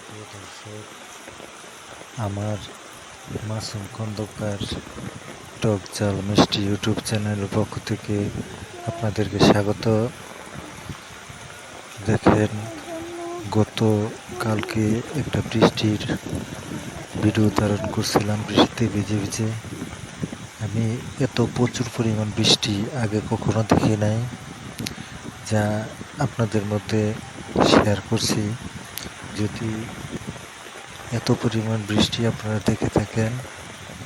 প্রিয় দর্শক, আমার মাসুম খন্দকার টক ঝাল মিষ্টি ইউটিউব চ্যানেলের পক্ষ থেকে আপনাদেরকে স্বাগত। দেখেন, গতকালকে একটা বৃষ্টির ভিডিও ধারণ করছিলাম, বৃষ্টিতে ভিজে ভিজে। আমি এত প্রচুর পরিমাণ বৃষ্টি আগে কখনো দেখি নাই, যা আপনাদের মধ্যে শেয়ার করছি। যদি এত পরিমাণ বৃষ্টি আপনারা দেখে থাকেন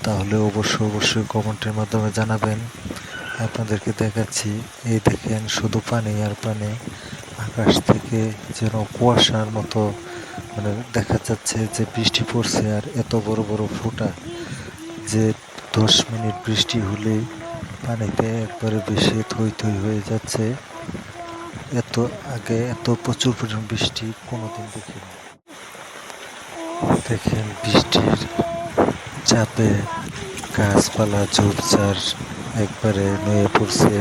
তাহলে অবশ্যই কমেন্টের মাধ্যমে জানাবেন। আপনাদেরকে দেখাচ্ছি, এই দেখেন শুধু পানি আর পানি। আকাশ থেকে যেন কুয়াশার মতো দেখা যাচ্ছে যে বৃষ্টি পড়ছে, আর এত বড় বড় ফোঁটা যে 10 মিনিট বৃষ্টি হলেই পানিতে একবারে বেশি থই থই হয়ে যাচ্ছে। আগে এত প্রচুর পরিমাণ বৃষ্টি কোনোদিন দেখিনি। দেখেন, বৃষ্টির চাপে গাছপালা ঝোপঝাড় একবারে নুয়ে পড়ছে,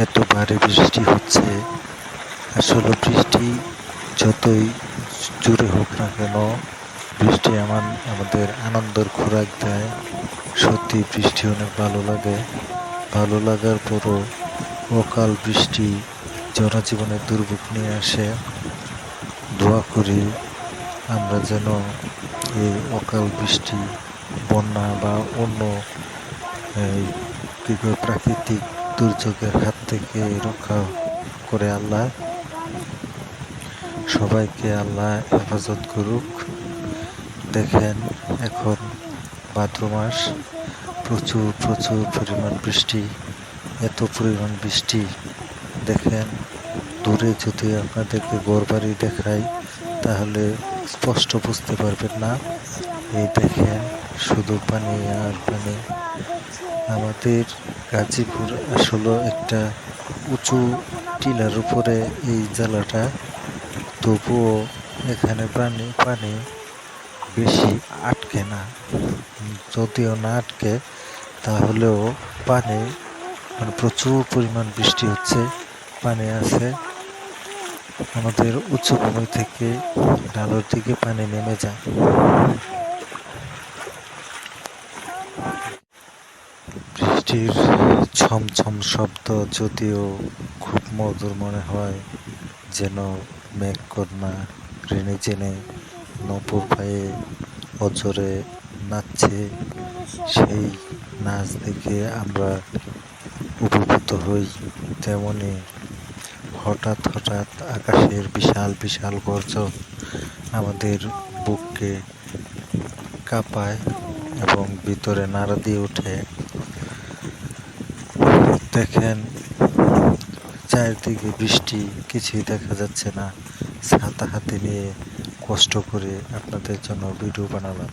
এত ভারী বৃষ্টি হচ্ছে। আসলে বৃষ্টি যতই জোরে হোক না কেন, বৃষ্টি আমাদের আনন্দের খোরাক দেয়। সত্যি বৃষ্টি অনেক ভালো লাগে। ভালো লাগার পরও অকাল বৃষ্টি জনজীবনের দুর্ভোগ নিয়ে আসে। দোয়া করি আমরা যেন এই অকাল বৃষ্টি, বন্যা বা অন্য প্রাকৃতিক দুর্যোগের হাত থেকে রক্ষা করে আল্লাহ। সবাইকে আল্লাহ হেফাজত করুক। দেখেন, এখন ভাদ্র মাস, প্রচুর পরিমাণ বৃষ্টি। এত পরিমাণ বৃষ্টি দেখেন, দূরে যদি আপনাদেরকে ঘরবাড়ি দেখাই তাহলে স্পষ্ট বুঝতে পারবেন না। এই দেখেন, শুধু পানি আর পানি। আমাদের গাজীপুর আসলে একটা উঁচু টিলার উপরে এই জেলাটা, তবুও এখানে পানি বেশি আটকে না। যদিও না আটকে, তাহলেও পানি প্রচুর পরিমাণ বৃষ্টি হচ্ছে, পানি আছে। আমাদের উচ্চভূমি থেকে ঢালুর দিকে পানি নেমে যায়। বৃষ্টির ছমছম শব্দ যদিও খুব মধুর মনে হয়, যেন মেঘকন্যা ঋণী জেনে নপুর পায়ে অজরে নাচছে। সেই নাচ দেখে আমরা উপভূত হই। তেমনি হঠাৎ আকাশের বিশাল গর্জন আমাদের বুককে কাঁপায় এবং ভিতরে নাড়া দিয়ে ওঠে। দেখেন, চারিদিকে বৃষ্টি, কিছুই দেখা যাচ্ছে না। ছাতা হাতে নিয়ে কষ্ট করে আপনাদের জন্য ভিডিও বানালাম।